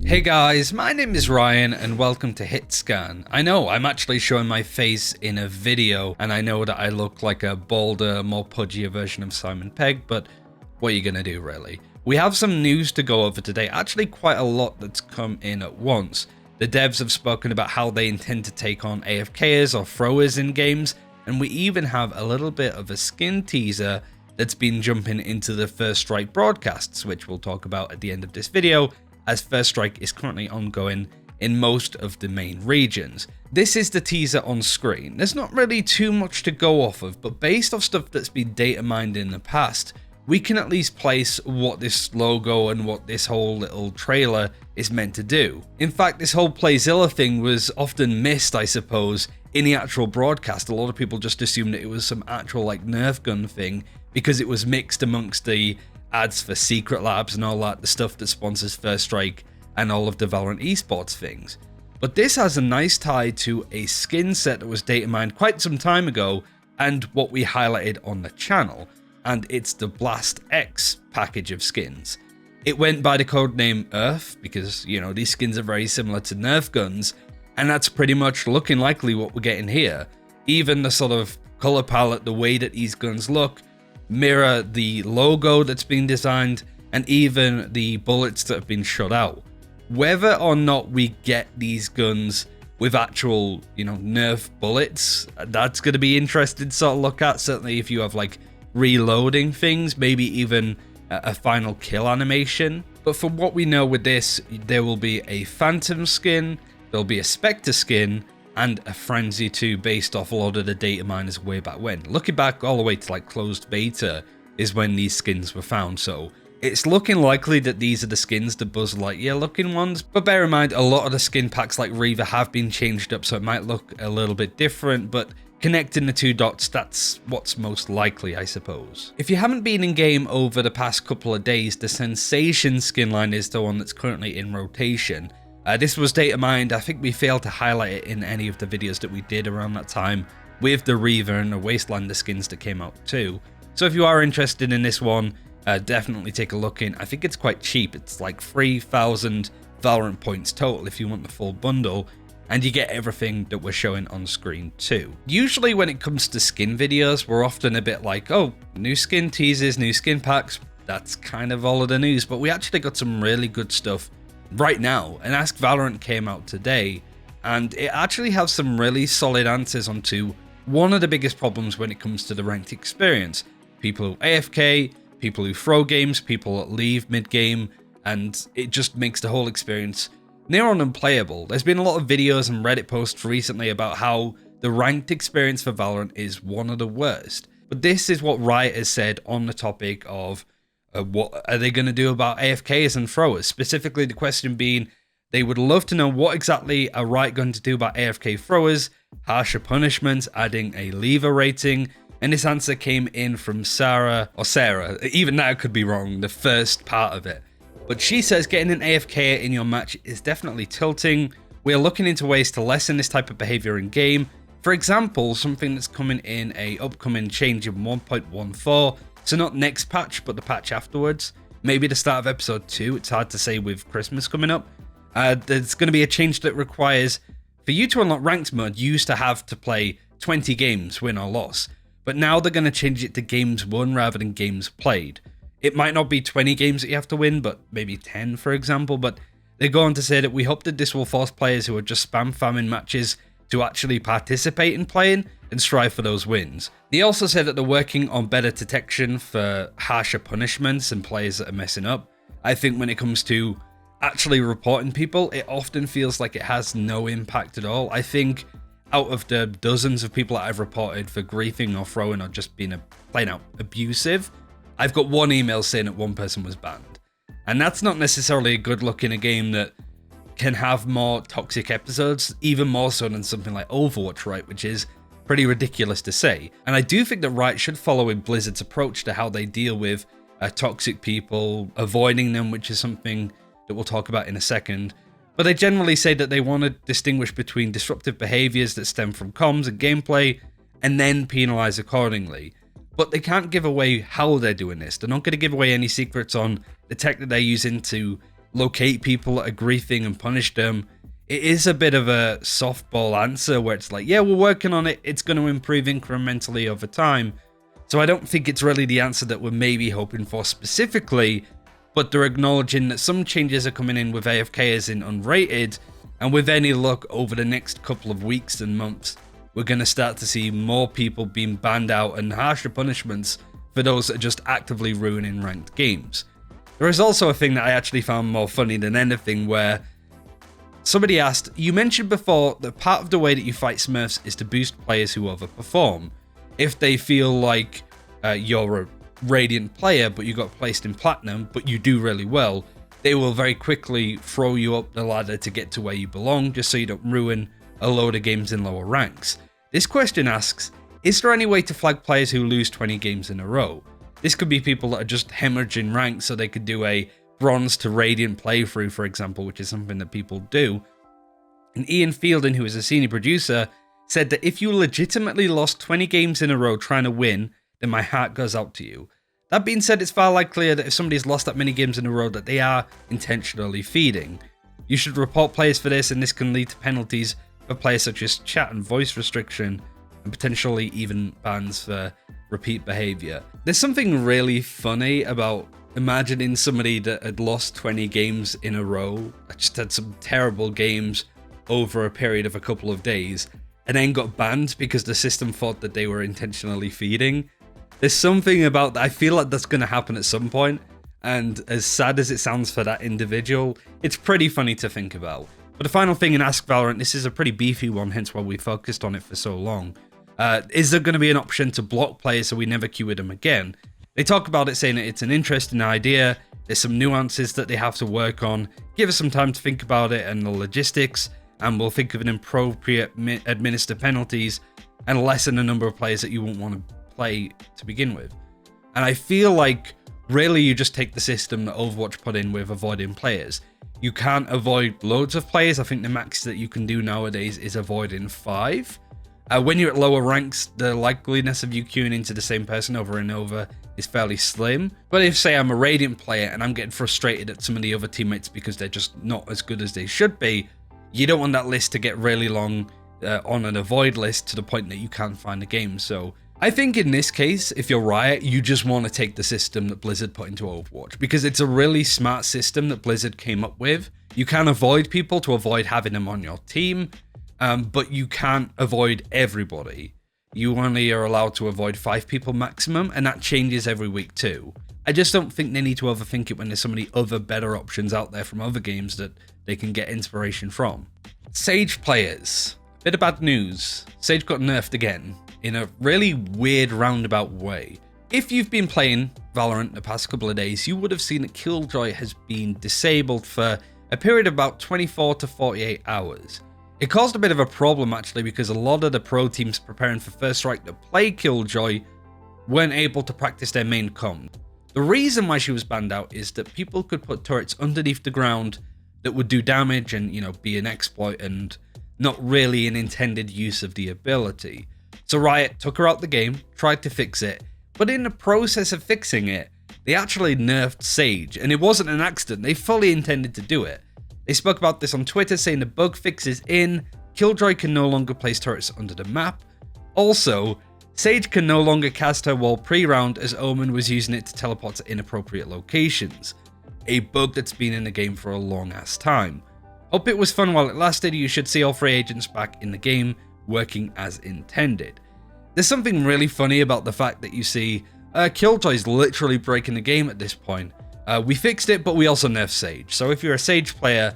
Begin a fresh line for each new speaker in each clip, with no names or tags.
Hey guys, my name is Ryan and welcome to HitScan. I know, I'm actually showing my face in a video and I know that I look like a balder, more pudgier version of Simon Pegg, but what are you gonna do really? We have some news to go over today, actually quite a lot that's come in at once. The devs have spoken about how they intend to take on AFKers or throwers in games, and we even have a little bit of a skin teaser that's been jumping into the First Strike broadcasts, which we'll talk about at the end of this video, as First Strike is currently ongoing in most of the main regions. This is the teaser on screen. There's not really too much to go off of, but based off stuff that's been data mined in the past, we can at least place what this logo and what this whole little trailer is meant to do. In fact, this whole Playzilla thing was often missed, I suppose, in the actual broadcast. A lot of people just assumed that it was some actual like Nerf gun thing because it was mixed amongst the ads for Secret Labs and all that, the stuff that sponsors First Strike and all of the Valorant esports things. But this has a nice tie to a skin set that was data mined quite some time ago and what we highlighted on the channel, and it's the Blast X package of skins. It went by the codename Earth because, you know, these skins are very similar to Nerf guns, and that's pretty much looking likely what we're getting here. Even the sort of color palette, the way that these guns look, mirror the logo that's been designed and even the bullets that have been shot out. Whether or not we get these guns with actual, you know, Nerf bullets, that's going to be interesting to sort of look at. Certainly if you have like reloading things, maybe even a final kill animation. But from what we know with this, there will be a Phantom skin, there'll be a Spectre skin, and a Frenzy 2 based off a lot of the data miners way back when. Looking back all the way to like closed beta is when these skins were found, so it's looking likely that these are the skins, the Buzz Lightyear looking ones, but bear in mind a lot of the skin packs like Reaver have been changed up, so it might look a little bit different, but connecting the two dots, that's what's most likely, I suppose. If you haven't been in game over the past couple of days, the Sensation skin line is the one that's currently in rotation. This was data mined. I think we failed to highlight it in any of the videos that we did around that time with the Reaver and the Wastelander skins that came out too. So if you are interested in this one, definitely take a look in. I think it's quite cheap. It's like 3,000 Valorant points total if you want the full bundle, and you get everything that we're showing on screen too. Usually when it comes to skin videos, we're often a bit like, oh, new skin teasers, new skin packs, that's kind of all of the news, but we actually got some really good stuff right now. And Ask Valorant came out today, and it actually has some really solid answers onto one of the biggest problems when it comes to the ranked experience. People who AFK, people who throw games, people that leave mid-game, and it just makes the whole experience near on unplayable. There's been a lot of videos and Reddit posts recently about how the ranked experience for Valorant is one of the worst. But this is what Riot has said on the topic of what are they going to do about AFKs and throwers? Specifically, the question being, they would love to know what exactly are Riot going to do about AFK throwers, harsher punishments, adding a lever rating, and this answer came in from Sarah, even that could be wrong, the first part of it. But she says getting an AFK in your match is definitely tilting. We are looking into ways to lessen this type of behavior in game. For example, something that's coming in a upcoming change in 1.14, so not next patch, but the patch afterwards. Maybe the start of episode 2, it's hard to say with Christmas coming up. There's going to be a change that requires, for you to unlock ranked mode, you used to have to play 20 games, win or loss. But now they're going to change it to games won rather than games played. It might not be 20 games that you have to win, but maybe 10, for example. But they go on to say that we hope that this will force players who are just spam farming matches to actually participate in playing and strive for those wins. They also said that they're working on better detection for harsher punishments and players that are messing up. I think when it comes to actually reporting people, it often feels like it has no impact at all. I think out of the dozens of people that I've reported for griefing or throwing or just being plain out abusive, I've got one email saying that one person was banned. And that's not necessarily a good look in a game that can have more toxic episodes, even more so than something like Overwatch, right? Which is pretty ridiculous to say. And I do think that Riot should follow in Blizzard's approach to how they deal with toxic people, avoiding them, which is something that we'll talk about in a second. But they generally say that they want to distinguish between disruptive behaviors that stem from comms and gameplay, and then penalize accordingly. But they can't give away how they're doing this. They're not going to give away any secrets on the tech that they're using to locate people that are griefing and punish them. It is a bit of a softball answer where it's like, yeah, we're working on it. It's going to improve incrementally over time. So I don't think it's really the answer that we're maybe hoping for specifically, but they're acknowledging that some changes are coming in with AFK as in unrated, and with any luck over the next couple of weeks and months, we're going to start to see more people being banned out and harsher punishments for those that are just actively ruining ranked games. There is also a thing that I actually found more funny than anything where somebody asked, you mentioned before that part of the way that you fight Smurfs is to boost players who overperform. If they feel like you're a Radiant player, but you got placed in Platinum, but you do really well, they will very quickly throw you up the ladder to get to where you belong, just so you don't ruin a load of games in lower ranks. This question asks, is there any way to flag players who lose 20 games in a row? This could be people that are just hemorrhaging ranks so they could do a Bronze to Radiant playthrough, for example, which is something that people do. And Ian Fielding, who is a senior producer, said that if you legitimately lost 20 games in a row trying to win, then my heart goes out to you. That being said, it's far likelier that if somebody's lost that many games in a row that they are intentionally feeding. You should report players for this, and this can lead to penalties for players such as chat and voice restriction, and potentially even bans for repeat behavior. There's something really funny about imagining somebody that had lost 20 games in a row, just had some terrible games over a period of a couple of days, and then got banned because the system thought that they were intentionally feeding. There's something about that. I feel like that's going to happen at some point, and as sad as it sounds for that individual, it's pretty funny to think about. But the final thing in Ask Valorant, this is a pretty beefy one, hence why we focused on it for so long. Is there going to be an option to block players so we never queue with them again? They talk about it saying that it's an interesting idea, there's some nuances that they have to work on, give us some time to think about it and the logistics, and we'll think of an appropriate administer penalties and lessen the number of players that you won't want to play to begin with. And I feel like really you just take the system that Overwatch put in with avoiding players. You can't avoid loads of players. I think the max that you can do nowadays is avoiding 5. When you're at lower ranks, the likeliness of you queuing into the same person over and over is fairly slim. But if, say, I'm a Radiant player and I'm getting frustrated at some of the other teammates because they're just not as good as they should be, you don't want that list to get really long on an avoid list to the point that you can't find the game. So I think in this case, if you're Riot, you just want to take the system that Blizzard put into Overwatch, because it's a really smart system that Blizzard came up with. You can avoid people to avoid having them on your team, but you can't avoid everybody. You only are allowed to avoid 5 people maximum, and that changes every week too. I just don't think they need to overthink it when there's so many other better options out there from other games that they can get inspiration from. Sage players. Bit of bad news. Sage got nerfed again, in a really weird roundabout way. If you've been playing Valorant the past couple of days, you would have seen that Killjoy has been disabled for a period of about 24 to 48 hours. It caused a bit of a problem actually, because a lot of the pro teams preparing for First Strike that play Killjoy weren't able to practice their main comp. The reason why she was banned out is that people could put turrets underneath the ground that would do damage and, be an exploit and not really an intended use of the ability. So Riot took her out the game, tried to fix it, but in the process of fixing it, they actually nerfed Sage, and it wasn't an accident. They fully intended to do it. They spoke about this on Twitter, saying the bug fix is in, Killjoy can no longer place turrets under the map. Also, Sage can no longer cast her wall pre-round as Omen was using it to teleport to inappropriate locations. A bug that's been in the game for a long ass time. Hope it was fun while it lasted. You should see all 3 agents back in the game working as intended. There's something really funny about the fact that you see Killjoy's literally breaking the game at this point. We fixed it, but we also nerfed Sage. So if you're a Sage player,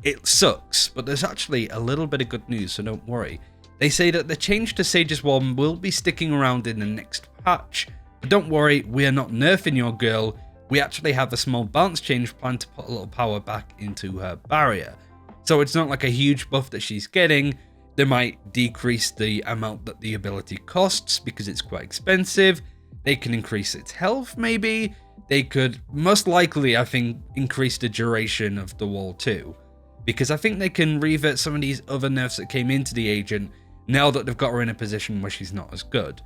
it sucks, but there's actually a little bit of good news, so don't worry. They say that the change to Sage's wall will be sticking around in the next patch, but don't worry, we are not nerfing your girl. We actually have a small balance change planned to put a little power back into her barrier. So it's not like a huge buff that she's getting. They might decrease the amount that the ability costs because it's quite expensive. They can increase its health maybe. They could most likely, I think, increase the duration of the wall too. Because I think they can revert some of these other nerfs that came into the agent now that they've got her in a position where she's not as good.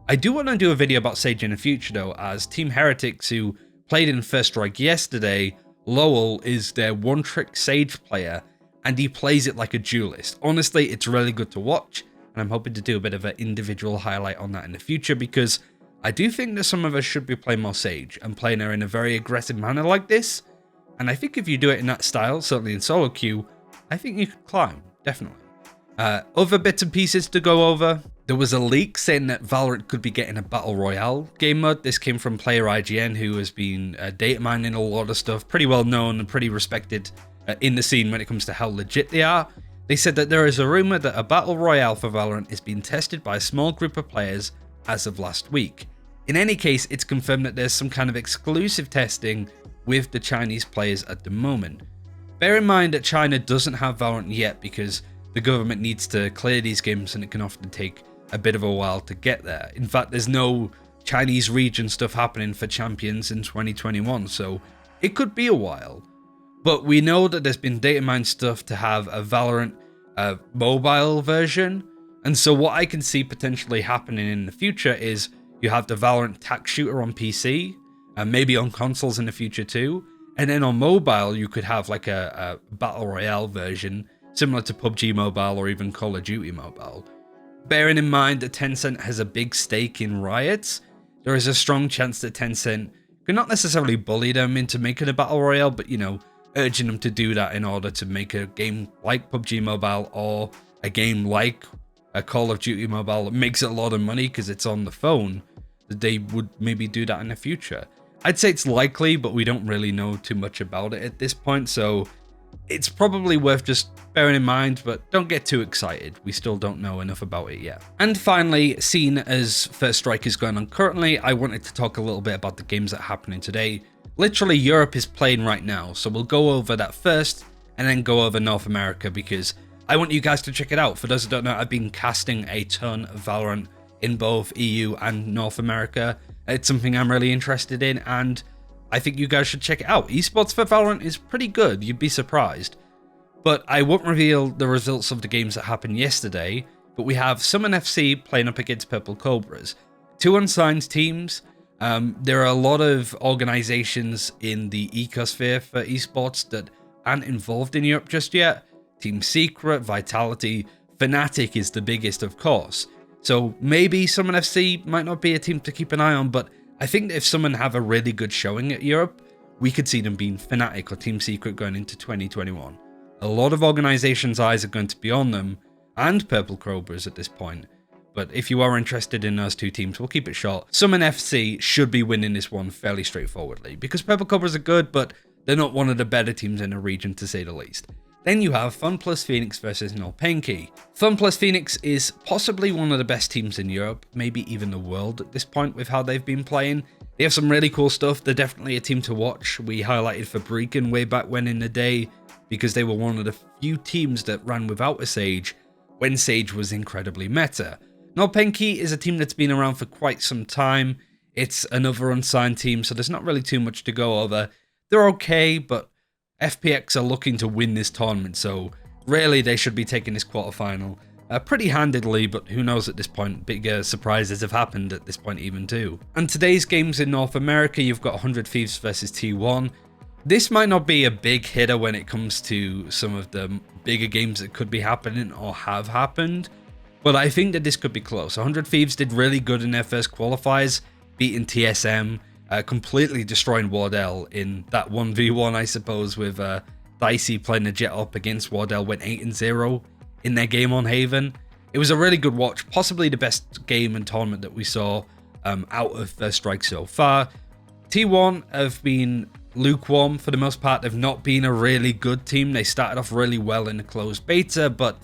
I do want to do a video about Sage in the future though, as Team Heretics, who played in First Strike yesterday, Lowell is their one-trick Sage player, and he plays it like a duelist. Honestly, it's really good to watch, and I'm hoping to do a bit of an individual highlight on that in the future, because I do think that some of us should be playing more Sage and playing her in a very aggressive manner like this. And I think if you do it in that style, certainly in solo queue, I think you could climb, definitely. Other bits and pieces to go over. There was a leak saying that Valorant could be getting a Battle Royale game mode. This came from player IGN, who has been data mining a lot of stuff, pretty well known and pretty respected in the scene when it comes to how legit they are. They said that there is a rumor that a Battle Royale for Valorant is being tested by a small group of players as of last week. In any case, it's confirmed that there's some kind of exclusive testing with the Chinese players at the moment. Bear in mind that China doesn't have Valorant yet because the government needs to clear these games and it can often take a bit of a while to get there. In fact, there's no Chinese region stuff happening for Champions in 2021, so it could be a while. But we know that there's been data mine stuff to have a Valorant mobile version, and so what I can see potentially happening in the future is you have the Valorant tac shooter on PC, and maybe on consoles in the future too, and then on mobile you could have like a Battle Royale version, similar to PUBG Mobile or even Call of Duty Mobile. Bearing in mind that Tencent has a big stake in Riot, there is a strong chance that Tencent could not necessarily bully them into making a Battle Royale, but, you know, urging them to do that in order to make a game like PUBG Mobile or a game like a Call of Duty Mobile that makes a lot of money because it's on the phone, that they would maybe do that in the future. I'd say it's likely, but we don't really know too much about it at this point, so it's probably worth just bearing in mind, but don't get too excited. We still don't know enough about it yet. And finally, seeing as First Strike is going on currently, I wanted to talk a little bit about the games that are happening today. Literally, Europe is playing right now, so we'll go over that first and then go over North America because I want you guys to check it out. For those who don't know, I've been casting a ton of Valorant in both EU and North America. It's something I'm really interested in, and I think you guys should check it out. Esports for Valorant is pretty good, you'd be surprised. But I won't reveal the results of the games that happened yesterday, but we have Summon FC playing up against Purple Cobras. Two unsigned teams. There are a lot of organizations in the ecosphere for esports that aren't involved in Europe just yet. Team Secret, Vitality, Fnatic is the biggest, of course. So maybe Summon FC might not be a team to keep an eye on, but I think that if someone have a really good showing at Europe, we could see them being Fnatic or Team Secret going into 2021. A lot of organizations' eyes are going to be on them, and Purple Cobras at this point. But if you are interested in those two teams, we'll keep it short. Summon FC should be winning this one fairly straightforwardly, because Purple Cobras are good, but they're not one of the better teams in the region, to say the least. Then you have Fun Plus Phoenix versus Nolpenki. Fun Plus Phoenix is possibly one of the best teams in Europe, maybe even the world at this point with how they've been playing. They have some really cool stuff. They're definitely a team to watch. We highlighted Fabriken way back when in the day because they were one of the few teams that ran without a Sage when Sage was incredibly meta. Nolpenki is a team that's been around for quite some time. It's another unsigned team, so there's not really too much to go over. They're okay, but FPX are looking to win this tournament, so really they should be taking this quarterfinal pretty handedly, but who knows at this point. Bigger surprises have happened at this point even too. And today's games in North America, you've got 100 Thieves versus T1. This might not be a big hitter when it comes to some of the bigger games that could be happening or have happened, but I think that this could be close. 100 Thieves did really good in their first qualifiers, beating TSM, completely destroying Wardell in that 1v1, I suppose, with Dicey playing the Jet up against Wardell, went 8-0 in their game on Haven. It was a really good watch, possibly the best game and tournament that we saw out of First Strike so far. T1 have been lukewarm for the most part. They've not been a really good team. They started off really well in the closed beta, but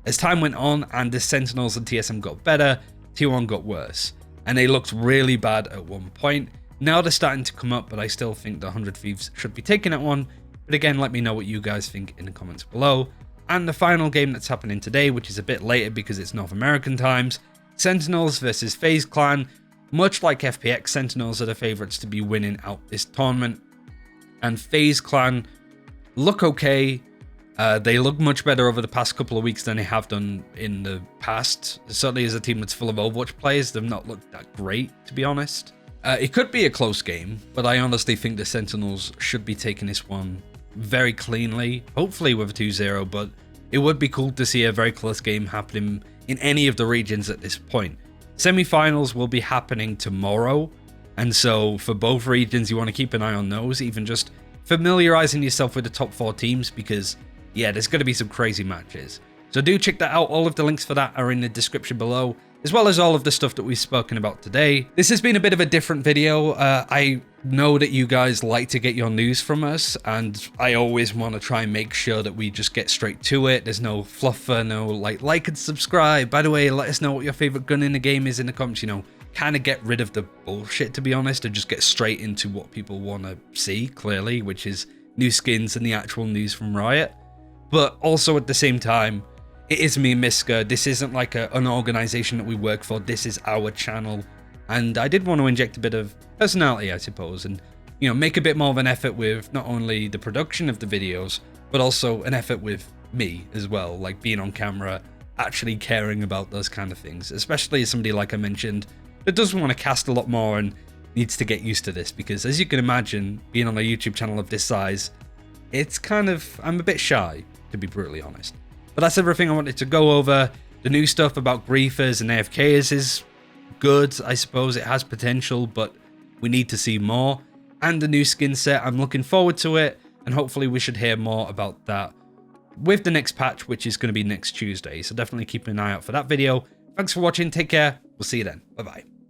as time went on and the Sentinels and TSM got better, T1 got worse. And they looked really bad at one point. Now they're starting to come up, but I still think the 100 Thieves should be taking that one. But again, let me know what you guys think in the comments below. And the final game that's happening today, which is a bit later because it's North American times, Sentinels versus FaZe Clan. Much like FPX, Sentinels are the favourites to be winning out this tournament. And FaZe Clan look okay. They look much better over the past couple of weeks than they have done in the past. Certainly as a team that's full of Overwatch players, they've not looked that great, to be honest. It could be a close game, but I honestly think the Sentinels should be taking this one very cleanly, hopefully with a 2-0, but it would be cool to see a very close game happening in any of the regions at this point. Semi-finals will be happening tomorrow, and so for both regions you want to keep an eye on those, even just familiarizing yourself with the top 4 teams, because yeah, there's going to be some crazy matches. So do check that out. All of the links for that are in the description below, as well as all of the stuff that we've spoken about today. This has been a bit of a different video. I know that you guys like to get your news from us, and I always want to try and make sure that we just get straight to it. There's no fluffer, no like and subscribe. By the way, let us know what your favorite gun in the game is in the comments, you know, kind of get rid of the bullshit, to be honest, and just get straight into what people want to see, clearly, which is new skins and the actual news from Riot. But also at the same time, it is me and Miska. This isn't like an organization that we work for. This is our channel. And I did want to inject a bit of personality, I suppose, and, you know, make a bit more of an effort with not only the production of the videos, but also an effort with me as well, like being on camera, actually caring about those kind of things, especially as somebody, like I mentioned, that does want to cast a lot more and needs to get used to this, because as you can imagine, being on a YouTube channel of this size, it's kind of, I'm a bit shy, to be brutally honest. But that's everything I wanted to go over. The new stuff about griefers and AFKers is good, I suppose. It has potential, but we need to see more. And the new skin set, I'm looking forward to it, and hopefully we should hear more about that with the next patch, which is going to be next Tuesday. So definitely keep an eye out for that video. Thanks for watching, take care, we'll see you then, bye bye.